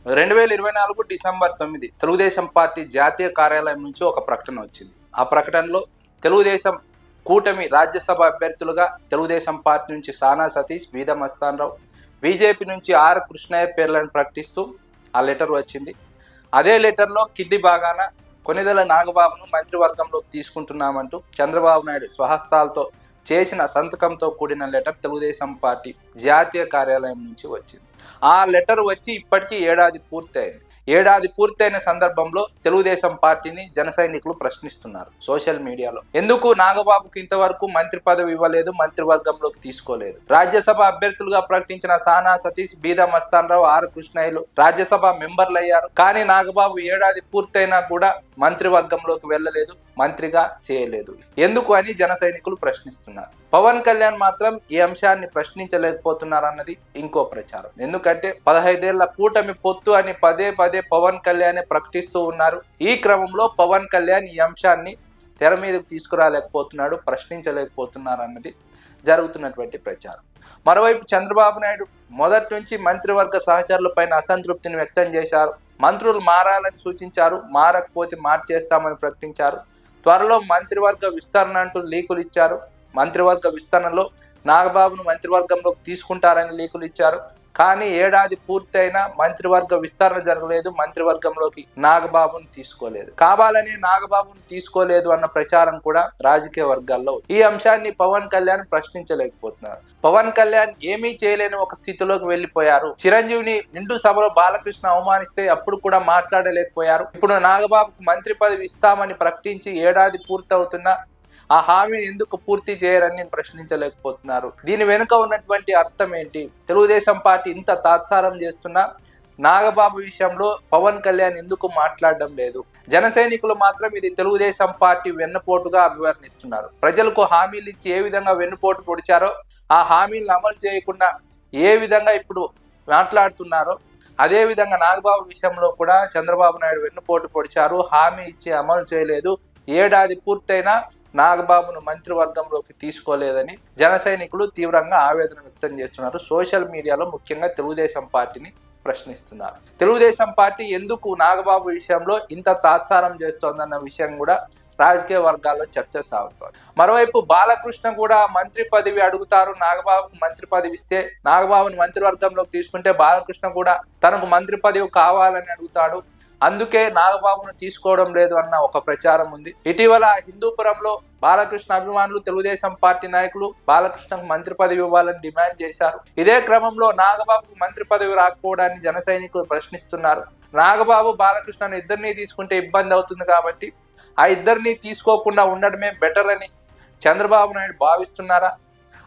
2024 December 9 Telugu Desam party జాతీయ కార్యాలయం నుంచి ఒక ప్రకటన వచ్చింది. ఆ ప్రకటనలో తెలుగుదేశం కూటమి రాజ్యసభ అభ్యర్థులుగా తెలుగుదేశం పార్టీ నుంచి సానా సతీష్, బీద మస్తాన్ రావు, బీజేపీ నుంచి ఆర్ కృష్ణయ్య పేర్లను ప్రకటిస్తూ ఆ లెటర్ వచ్చింది. అదే లెటర్లో కింది భాగాన కొనిదెల నాగబాబును మంత్రివర్గంలోకి తీసుకుంటున్నామంటూ చంద్రబాబు నాయుడు స్వహస్తాలతో చేసిన సంతకంతో కూడిన లెటర్ తెలుగుదేశం పార్టీ జాతీయ కార్యాలయం నుంచి వచ్చింది. ఆ లెటర్ వచ్చి ఇప్పటికీ ఏడాది పూర్తయింది. ఏడాది పూర్తయిన సందర్భంలో తెలుగుదేశం పార్టీని జన సైనికులు ప్రశ్నిస్తున్నారు సోషల్ మీడియాలో. ఎందుకు నాగబాబుకి ఇంతవరకు మంత్రి పదవి ఇవ్వలేదు, మంత్రివర్గంలోకి తీసుకోలేదు? రాజ్యసభ అభ్యర్థులుగా ప్రకటించిన సానా సతీష్, బీద మస్తాన్ రావు, ఆర్ కృష్ణయ్యలు రాజ్యసభ మెంబర్లు అయ్యారు. కానీ నాగబాబు ఏడాది పూర్తయినా కూడా మంత్రివర్గంలోకి వెళ్ళలేదు, మంత్రిగా చేయలేదు. ఎందుకు అని జన సైనికులు ప్రశ్నిస్తున్నారు. పవన్ కళ్యాణ్ మాత్రం ఈ అంశాన్ని ప్రశ్నించలేకపోతున్నారన్నది ఇంకో ప్రచారం. ఎందుకంటే 15 ఏళ్ల కూటమి పొత్తు అని పదే పవన్ కళ్యాణ్ ప్రకటిస్తూ ఉన్నారు. ఈ క్రమంలో పవన్ కళ్యాణ్ ఈ అంశాన్ని తెర మీదకు తీసుకురాలేకపోతున్నాడు, ప్రశ్నించలేకపోతున్నారు అన్నది జరుగుతున్నటువంటి ప్రచారం. మరోవైపు చంద్రబాబు నాయుడు మొదటి నుంచి మంత్రివర్గ సహచరులపైన అసంతృప్తిని వ్యక్తం చేశారు. మంత్రులు మారాలని సూచించారు, మారకపోతే మార్చేస్తామని ప్రకటించారు. త్వరలో మంత్రివర్గ విస్తరణ అంటూ లీకులు ఇచ్చారు. మంత్రివర్గ విస్తరణలో నాగబాబును మంత్రివర్గంలోకి తీసుకుంటారని లీకులు ఇచ్చారు. కానీ ఏడాది పూర్తయినా మంత్రివర్గ విస్తరణ జరగలేదు, మంత్రివర్గంలోకి నాగబాబును తీసుకోలేదు. కావాలని నాగబాబును తీసుకోలేదు అన్న ప్రచారం కూడా రాజకీయ వర్గాల్లో. ఈ అంశాన్ని పవన్ కళ్యాణ్ ప్రశ్నించలేకపోతున్నారు. పవన్ కళ్యాణ్ ఏమీ చేయలేని ఒక స్థితిలోకి వెళ్లిపోయారు. చిరంజీవిని నిండు సభలో బాలకృష్ణ అవమానిస్తే అప్పుడు కూడా మాట్లాడలేకపోయారు. ఇప్పుడు నాగబాబుకు మంత్రి పదవి ఇస్తామని ప్రకటించి ఏడాది పూర్తవుతున్నా ఆ హామీని ఎందుకు పూర్తి చేయరని ప్రశ్నించలేకపోతున్నారు. దీని వెనుక ఉన్నటువంటి అర్థం ఏంటి? తెలుగుదేశం పార్టీ ఇంత తాత్సారం చేస్తున్నా నాగబాబు విషయంలో పవన్ కళ్యాణ్ ఎందుకు మాట్లాడడం లేదు? జన సైనికులు మాత్రం ఇది తెలుగుదేశం పార్టీ వెన్నుపోటుగా అభివర్ణిస్తున్నారు. ప్రజలకు హామీలు ఇచ్చి ఏ విధంగా వెన్నుపోటు పొడిచారో, ఆ హామీలను అమలు చేయకుండా ఏ విధంగా ఇప్పుడు మాట్లాడుతున్నారో అదే విధంగా నాగబాబు విషయంలో కూడా చంద్రబాబు నాయుడు వెన్నుపోటు పొడిచారు, హామీ ఇచ్చి అమలు చేయలేదు, ఏడాది పూర్తయినా నాగబాబును మంత్రివర్గంలోకి తీసుకోలేదని జన సైనికులు తీవ్రంగా ఆవేదన వ్యక్తం చేస్తున్నారు. సోషల్ మీడియాలో ముఖ్యంగా తెలుగుదేశం పార్టీని ప్రశ్నిస్తున్నారు. తెలుగుదేశం పార్టీ ఎందుకు నాగబాబు విషయంలో ఇంత తాత్సారం చేస్తోందన్న విషయం కూడా రాజకీయ వర్గాల్లో చర్చ సాగుతోంది. మరోవైపు బాలకృష్ణ కూడా మంత్రి పదవి అడుగుతారు. నాగబాబుకు మంత్రి పదవి ఇస్తే, నాగబాబుని మంత్రివర్గంలోకి తీసుకుంటే బాలకృష్ణ కూడా తనకు మంత్రి పదవి కావాలని అడుగుతాడు, అందుకే నాగబాబును తీసుకోవడం లేదు అన్న ఒక ప్రచారం ఉంది. ఇటీవల హిందూపురంలో బాలకృష్ణ అభిమానులు, తెలుగుదేశం పార్టీ నాయకులు బాలకృష్ణకు మంత్రి పదవి ఇవ్వాలని డిమాండ్ చేశారు. ఇదే క్రమంలో నాగబాబుకు మంత్రి పదవి రాకపోవడాన్ని జన సైనికులు ప్రశ్నిస్తున్నారు. నాగబాబు బాలకృష్ణను ఇద్దరినీ తీసుకుంటే ఇబ్బంది అవుతుంది కాబట్టి ఆ ఇద్దరినీ తీసుకోకుండా ఉండడమే బెటర్ అని చంద్రబాబు నాయుడు భావిస్తున్నారా?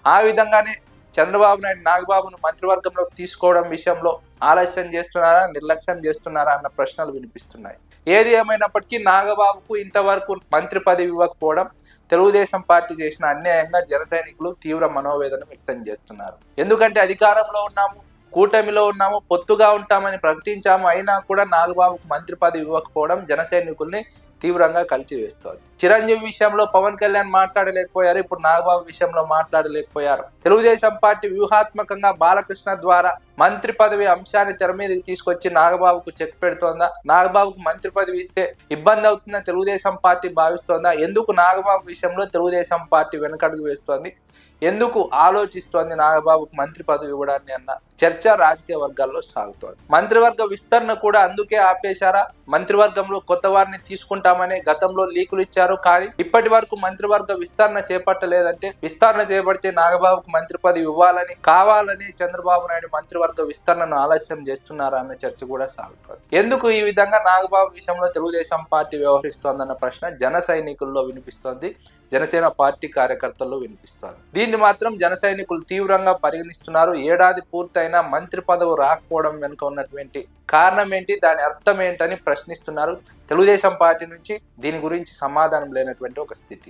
ఆ విధంగానే చంద్రబాబు నాయుడు నాగబాబును మంత్రివర్గంలోకి తీసుకోవడం విషయంలో ఆలస్యం చేస్తున్నారా, నిర్లక్ష్యం చేస్తున్నారా అన్న ప్రశ్నలు వినిపిస్తున్నాయి. ఏది ఏమైనప్పటికీ నాగబాబుకు ఇంతవరకు మంత్రి పదవి ఇవ్వకపోవడం తెలుగుదేశం పార్టీ చేసిన అన్యాయంగా జన సైనికులు తీవ్ర మనోవేదన వ్యక్తం చేస్తున్నారు. ఎందుకంటే అధికారంలో ఉన్నాము, కూటమిలో ఉన్నాము, పొత్తుగా ఉంటామని ప్రకటించాము, అయినా కూడా నాగబాబుకు మంత్రి పదవి ఇవ్వకపోవడం జన సైనికుల్ని తీవ్రంగా కలిచివేస్తోంది. చిరంజీవి విషయంలో పవన్ కళ్యాణ్ మాట్లాడలేకపోయారు, ఇప్పుడు నాగబాబు విషయంలో మాట్లాడలేకపోయారు. తెలుగుదేశం పార్టీ వ్యూహాత్మకంగా బాలకృష్ణ ద్వారా మంత్రి పదవి అంశాన్ని తెర మీదకి తీసుకొచ్చి నాగబాబుకు చెక్ పెడుతోందా? నాగబాబుకు మంత్రి పదవి ఇస్తే ఇబ్బంది అవుతుందని తెలుగుదేశం పార్టీ భావిస్తోందా? ఎందుకు నాగబాబు విషయంలో తెలుగుదేశం పార్టీ వెనకడుగు వేస్తోంది? ఎందుకు ఆలోచిస్తోంది నాగబాబుకు మంత్రి పదవి ఇవ్వడాన్ని అన్న చర్చ రాజకీయ వర్గాల్లో సాగుతోంది. మంత్రివర్గ విస్తరణ కూడా అందుకే ఆపేశారా? మంత్రివర్గంలో కొత్త వారిని తీసుకుంటామనే గతంలో లీకులు ఇచ్చారు. కానీ ఇప్పటి వరకు మంత్రివర్గ విస్తరణ చేపట్టలేదంటే, విస్తరణ చేపడితే నాగబాబుకు మంత్రి పదవి ఇవ్వాలని కావాలని చంద్రబాబు నాయుడు మంత్రివర్గ విస్తరణను ఆలస్యం చేస్తున్నారా అన్న చర్చ కూడా సాగుతోంది. ఎందుకు ఈ విధంగా నాగబాబు విషయంలో తెలుగుదేశం పార్టీ వ్యవహరిస్తోందన్న ప్రశ్న జన సైనికుల్లో వినిపిస్తోంది, జనసేన పార్టీ కార్యకర్తల్లో వినిపిస్తోంది. దీన్ని మాత్రం జన సైనికులు తీవ్రంగా పరిగణిస్తున్నారు. ఏడాది పూర్తయినా మంత్రి పదవి రాకపోవడం వెనుక ఉన్నటువంటి కారణం ఏంటి, దాని అర్థం ఏంటని ప్రశ్నిస్తున్నారు. తెలుగుదేశం పార్టీ నుంచి దీని గురించి సమాధానం లేనటువంటి ఒక స్థితి.